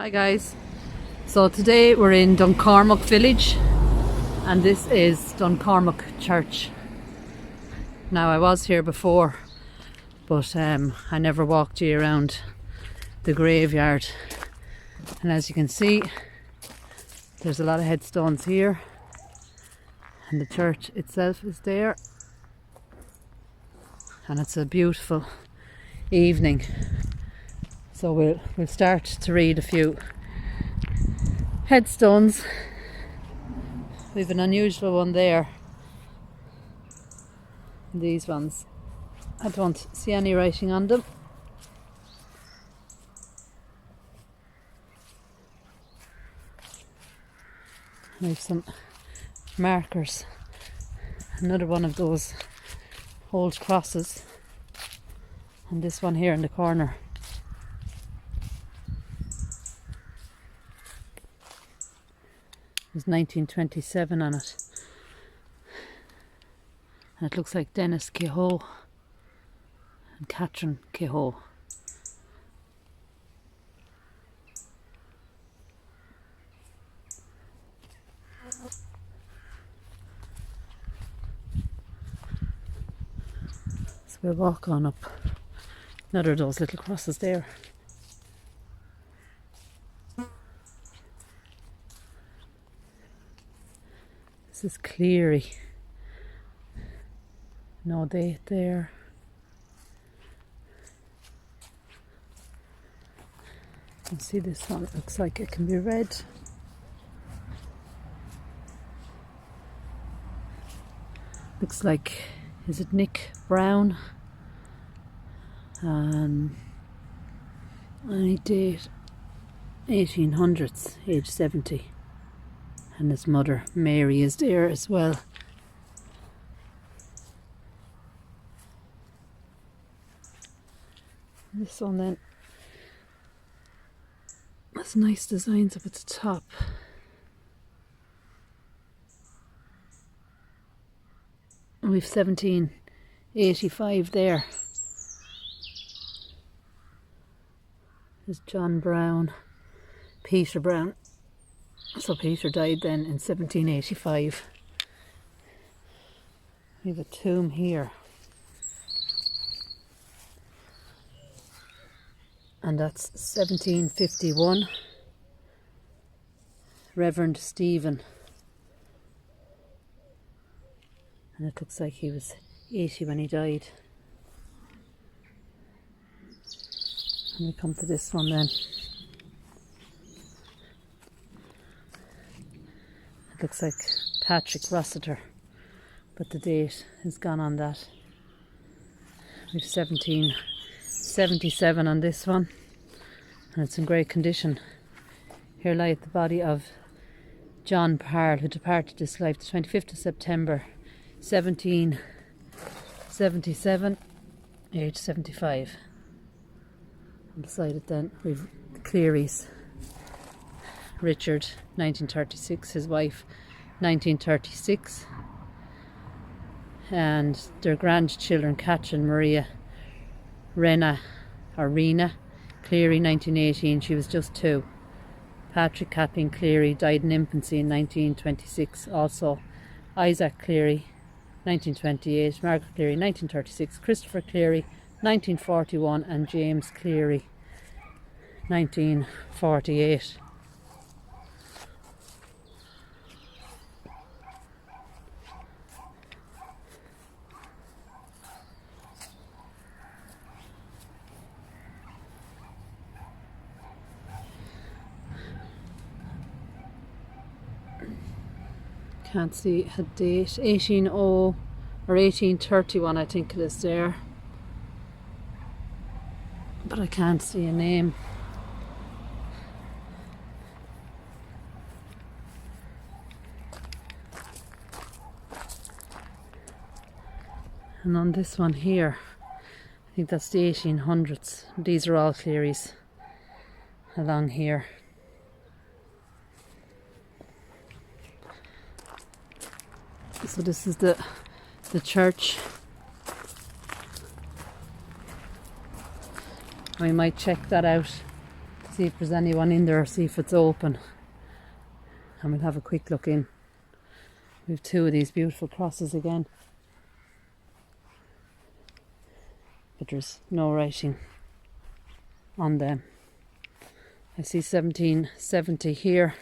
Hi guys, so today we're in Duncormick village and this is Duncormick Church. Now I was here before but I never walked you around the graveyard, and as you can see there's a lot of headstones here and the church itself is there, and it's a beautiful evening. So we'll start to read a few headstones. We've an unusual one there. These ones, I don't see any writing on them. We've some markers. Another one of those old crosses. And this one here in the corner. There's 1927 on it. And it looks like Dennis Kehoe and Catherine Kehoe. So we'll walk on up. Another of those little crosses there. This is Cleary. No date there. You can see this one, it looks like it can be read. Looks like, is it Nick Brown? Any date 1800s, age 70. And his mother Mary is there as well. This one then has nice designs up at the top. And we've 1785 there. There's John Brown, Peter Brown. So Peter died then in 1785. We have a tomb here. And that's 1751. Reverend Stephen. And it looks like he was 80 when he died. And we come to this one then. It looks like Patrick Rossiter, but the date is gone on that. We've 1777 on this one, and it's in great condition. Here lieth the body of John Parle, who departed this life the 25th of September 1777, age 75. And beside it then we've the Clearys. Richard, 1936, his wife, 1936, and their grandchildren, Catherine Maria Rena Cleary, 1918, she was just 2. Patrick Kathleen Cleary died in infancy in 1926. Also Isaac Cleary, 1928, Margaret Cleary, 1936, Christopher Cleary, 1941, and James Cleary, 1948. Can't see a date. 1800 or 1831 I think it is there, but I can't see a name. And on this one here, I think that's the 1800s. These are all Clearys along here. So this is the church. We might check that out to See if there's anyone in there, see if it's open. And we'll have a quick look in. We have two of these beautiful crosses again. But there's no writing on them. I see 1770 here,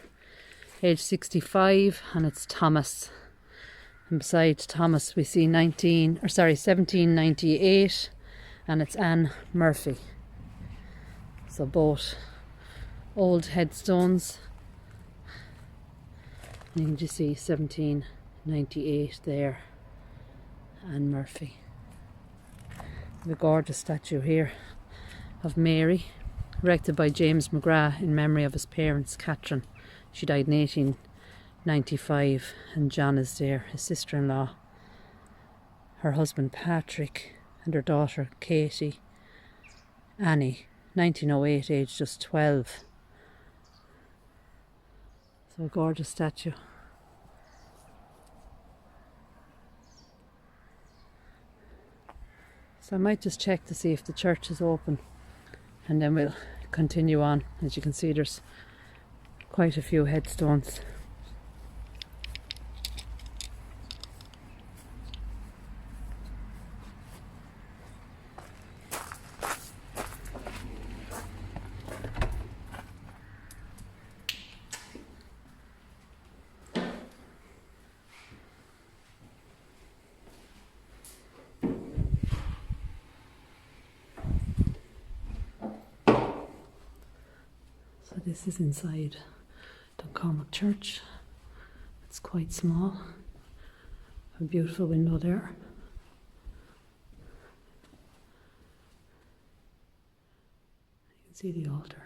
age 65, and it's Thomas. And beside Thomas we see 1798, and it's Anne Murphy. So both old headstones. And you can just see 1798 there, Anne Murphy. The gorgeous statue here of Mary, erected by James McGrath in memory of his parents, Catherine. She died in 1895, and John is there, his sister-in-law, her husband Patrick, and her daughter Katie. Annie, 1908, aged just 12. So a gorgeous statue. So I might just check to see if the church is open, and then we'll continue on. As you can see, there's quite a few headstones. So this is inside Duncormick Church. It's quite small. A beautiful window there. You can see the altar.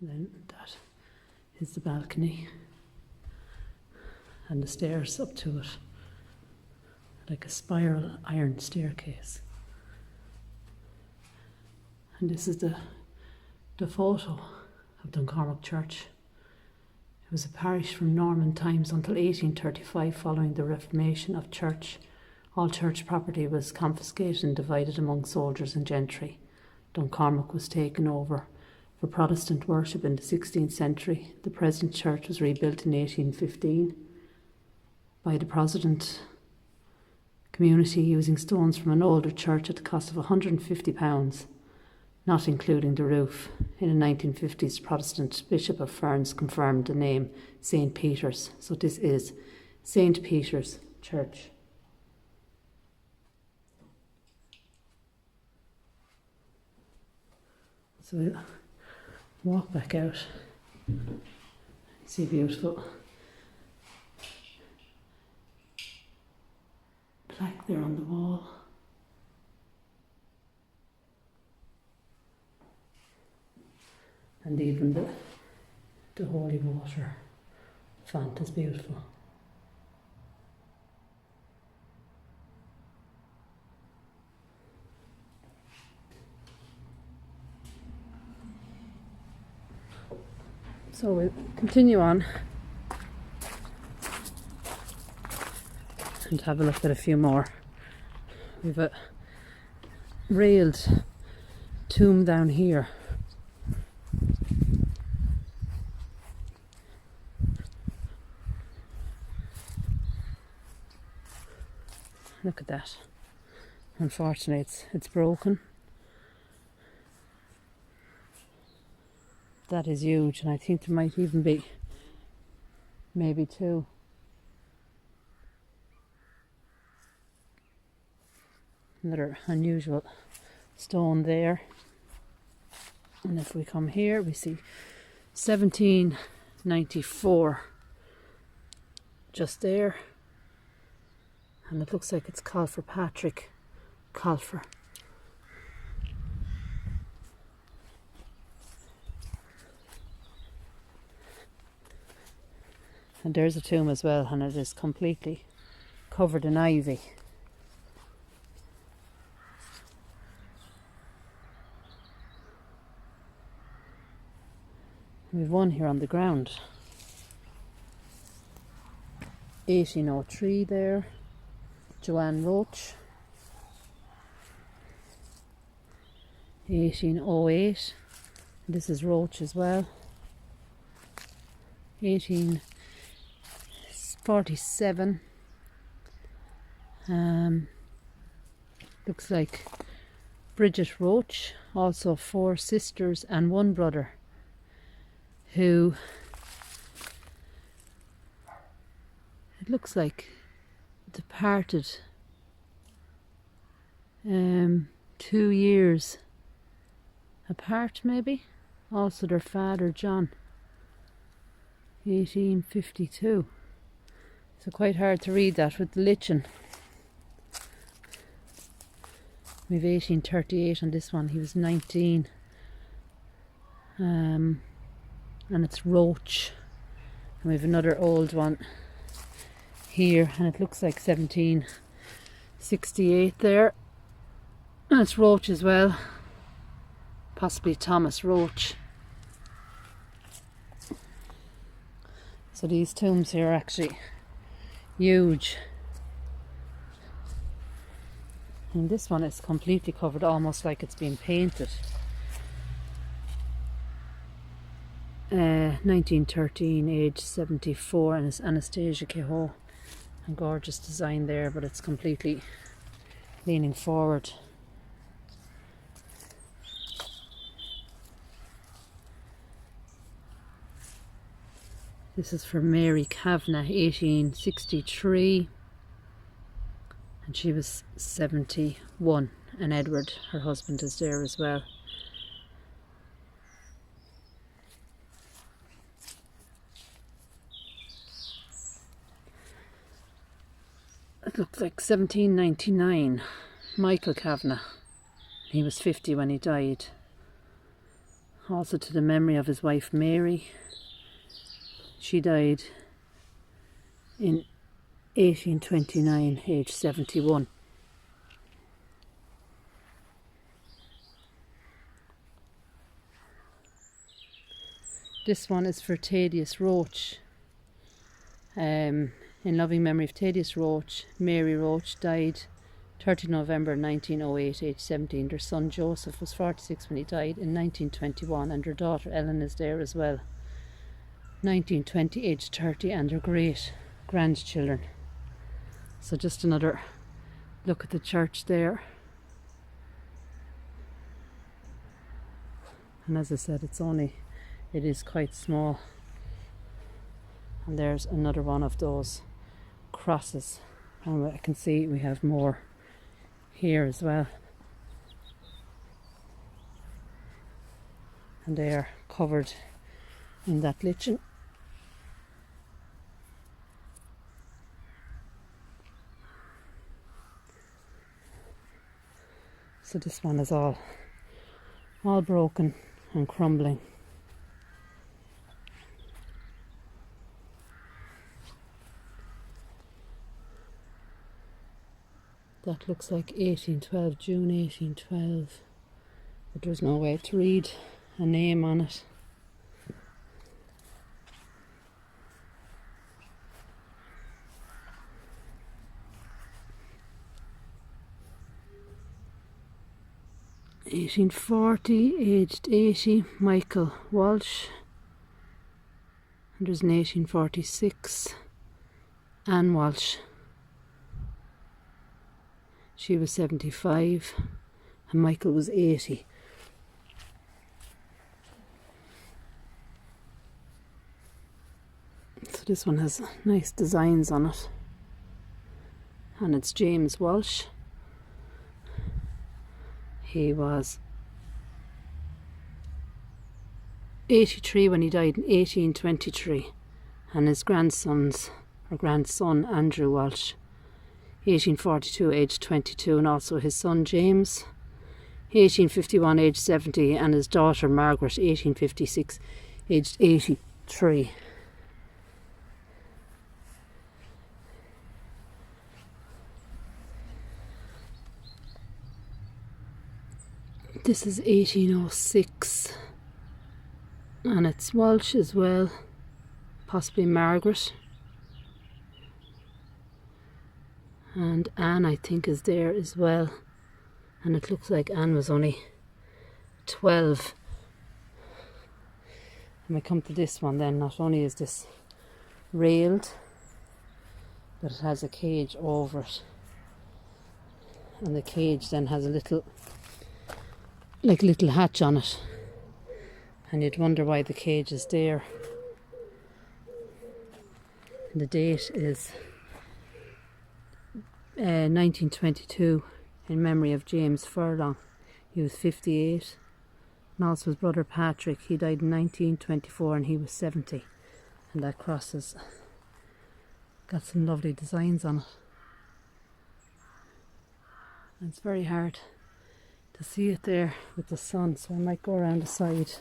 And then that is the balcony and the stairs up to it, like a spiral iron staircase. And this is the photo of Duncormick Church. It was a parish from Norman times until 1835. Following the Reformation of church, all church property was confiscated and divided among soldiers and gentry. Duncormick was taken over for Protestant worship in the 16th century. The present church was rebuilt in 1815 by the Protestant community using stones from an older church at the cost of £150, not including the roof. In the 1950s, Protestant Bishop of Ferns confirmed the name St. Peter's. So this is St. Peter's Church. So we'll walk back out. See a beautiful plaque there on the wall. And even the holy water font is beautiful. So we'll continue on and have a look at a few more. We've a railed tomb down here. Look at that. Unfortunately, it's broken. That is huge, and I think there might even be maybe two. Another unusual stone there. And if we come here, we see 1794 just there. And it looks like it's Colfer Patrick Colfer. And there's a tomb as well, and it is completely covered in ivy. We've one here on the ground. 1803 there. Joanne Roach. 1808. This is Roach as well. 1847. Looks like Bridget Roach, also 4 sisters and 1 brother, who it looks like departed 2 years apart maybe. Also their father John, 1852. So quite hard to read that with the lichen. We've 1838 on this one. He was 19. And it's Roach. And we have another old one here, and it looks like 1768 there. And it's Roach as well. Possibly Thomas Roach. So these tombs here are actually huge. And this one is completely covered, almost like it's been painted. 1913, age 74, and it's Anastasia Kehoe. And gorgeous design there, but it's completely leaning forward. This is for Mary Kavanagh, 1863. And she was 71. And Edward, her husband, is there as well. It looks like 1799. Michael Kavanagh. He was 50 when he died. Also to the memory of his wife Mary. She died in 1829, age 71. This one is for Thaddeus Roach. In loving memory of Thaddeus Roach, Mary Roach died 30 November 1908, age 17. Their son Joseph was 46 when he died in 1921, and their daughter Ellen is there as well. 1920, age 30, and their great grandchildren. So just another look at the church there. And as I said, it is quite small. And there's another one of those crosses. And I can see we have more here as well. And they are covered in that lichen. So this one is all broken and crumbling. That looks like 1812, June 1812. But there's no way to read a name on it. (1840), aged 80, Michael Walsh. And there's an 1846, Anne Walsh. She was 75 and Michael was 80. So this one has nice designs on it. And it's James Walsh. He was 83 when he died in 1823. And his grandson Andrew Walsh, 1842, aged 22, and also his son James, 1851, aged 70, and his daughter Margaret, 1856, aged 83. This is 1806, and it's Walsh as well, possibly Margaret. And Anne, I think, is there as well. And it looks like Anne was only 12. And we come to this one then, not only is this railed, but it has a cage over it. And the cage then has a little hatch on it. And you'd wonder why the cage is there. And the date is 1922 in memory of James Furlong. He was 58. And also his brother Patrick, he died in 1924 and he was 70. And that cross has got some lovely designs on it. And it's very hard to see it there with the sun, so I might go around the side.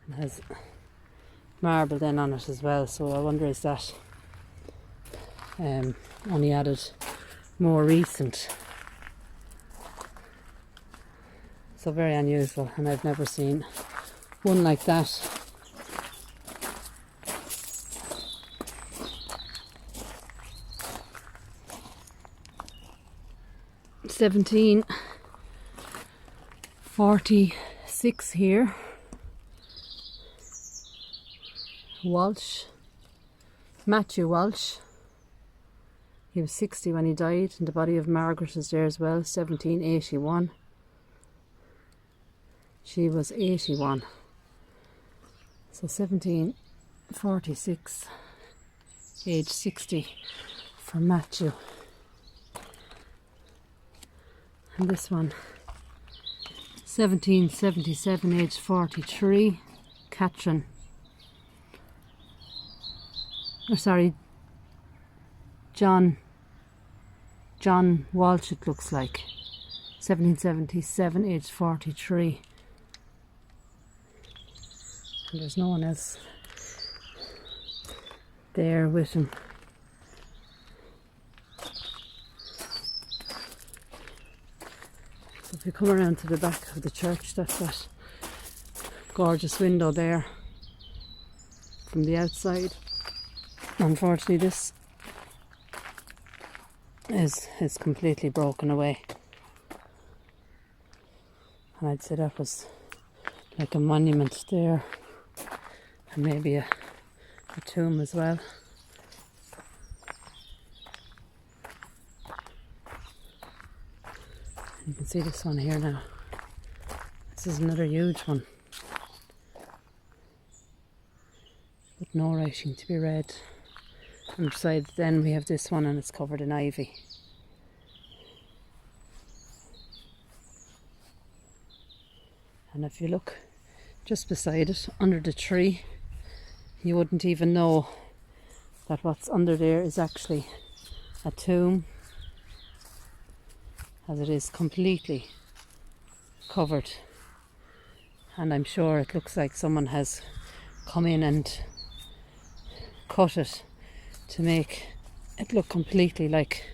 It has marble then on it as well, so I wonder is that only added more recent. So very unusual, and I've never seen one like that. £1746 here. Walsh, Matthew Walsh. He was 60 when he died, and the body of Margaret is there as well, 1781. She was 81. So 1746, age 60 for Matthew. And this one, 1777, age 43, Catherine. Oh, sorry, John Walsh it looks like. 1777, age 43. And there's no one else there with him. So if you come around to the back of the church, that's that gorgeous window there from the outside. Unfortunately this is completely broken away, and I'd say that was like a monument there, and maybe a tomb as well. You can see this one here now. This is another huge one, with no writing to be read. And beside then we have this one, and it's covered in ivy. And if you look just beside it, under the tree, you wouldn't even know that what's under there is actually a tomb, as it is completely covered. And I'm sure it looks like someone has come in and cut it to make it look completely like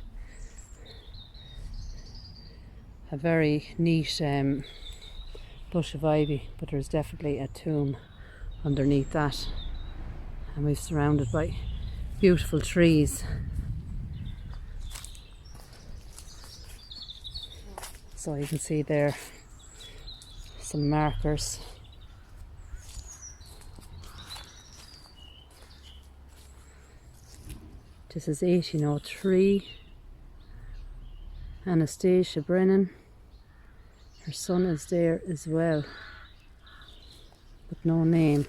a very neat bush of ivy, but there's definitely a tomb underneath that, and we're surrounded by beautiful trees. So you can see there some markers. This is 1803. Anastasia Brennan. Her son is there as well, but no name.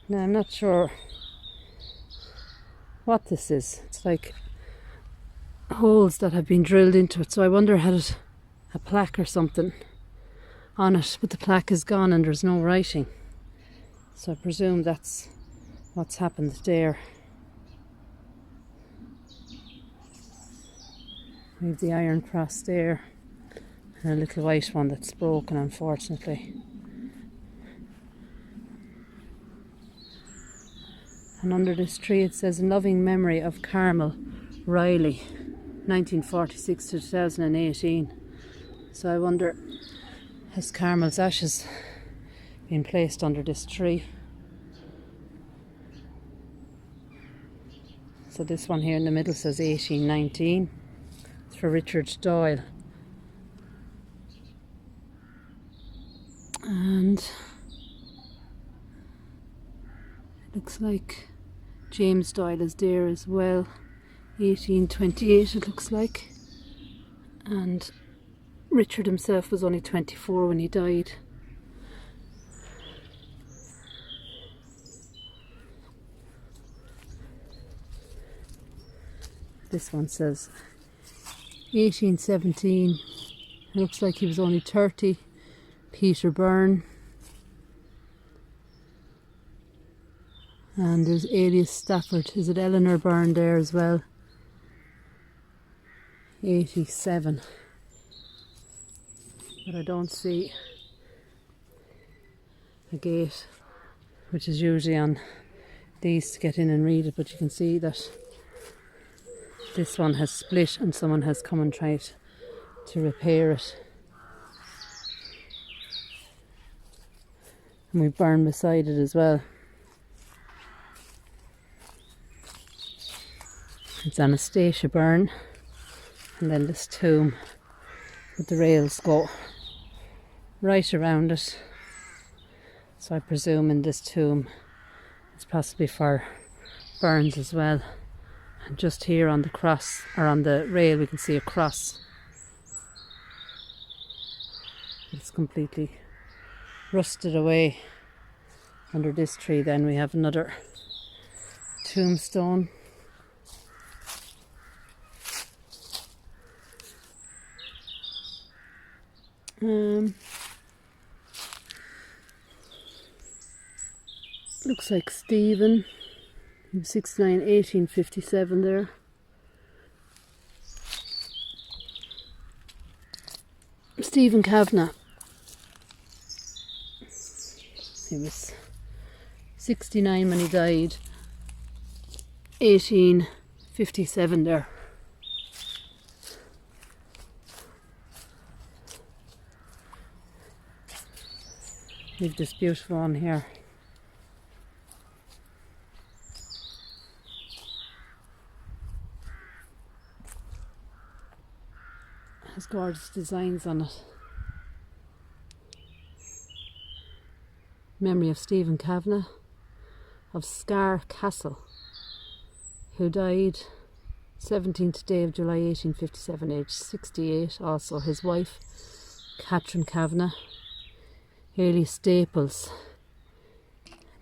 Now I'm not sure what this is. It's like holes that have been drilled into it, so I wonder had it a plaque or something on it, but the plaque is gone and there's no writing. So I presume that's what's happened there. We have the iron cross there, and a little white one that's broken, unfortunately. And under this tree it says, "In loving memory of Carmel Riley, 1946 to 2018. So I wonder, has Carmel's ashes been placed under this tree? So this one here in the middle says 1819. It's for Richard Doyle. And it looks like James Doyle is there as well. 1828 it looks like. And Richard himself was only 24 when he died. This one says 1817. It looks like he was only 30. Peter Byrne. And there's alias Stafford. Is it Eleanor Byrne there as well? 87. But I don't see a gate, which is usually on these to get in and read it, but you can see that this one has split and someone has come and tried to repair it. And we burn beside it as well. It's Anastasia Byrne, and then this tomb with the rails go right around it. So I presume in this tomb it's possibly for Burns as well. And just here on the cross, or on the rail, we can see a cross. It's completely rusted away. Under this tree then we have another tombstone. Looks like Stephen, 69, 1857 there. Stephen Kavanagh. He was 69 when he died, 1857 there. We've this beautiful one here. Has gorgeous designs on it. Memory of Stephen Kavanagh of Scar Castle, who died 17th day of July 1857, aged 68. Also his wife, Catherine Kavanagh. Hayley Staples,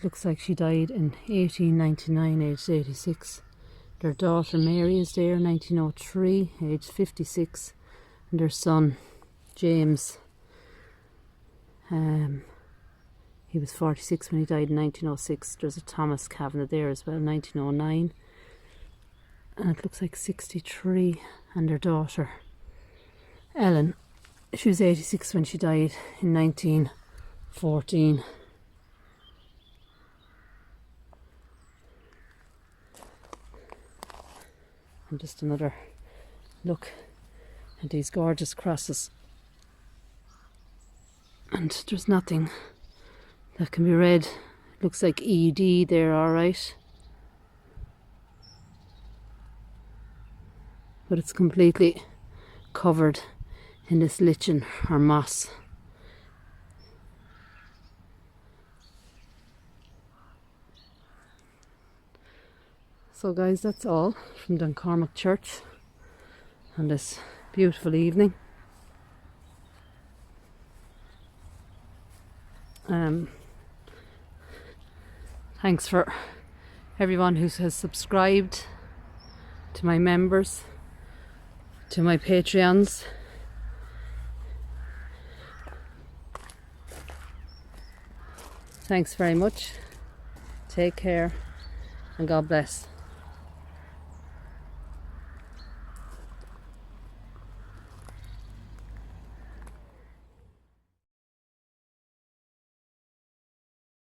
looks like she died in 1899, aged 86. Their daughter Mary is there, 1903, aged 56. And their son James, he was 46 when he died in 1906. There's a Thomas Kavanagh there as well, 1909. And it looks like 63. And their daughter Ellen, she was 86 when she died in 1914. And just another look at these gorgeous crosses. And there's nothing that can be read. It looks like ED there, alright. But it's completely covered in this lichen or moss. So guys, that's all from Duncormick Church on this beautiful evening. Thanks for everyone who has subscribed, to my members, to my Patreons. Thanks very much. Take care and God bless.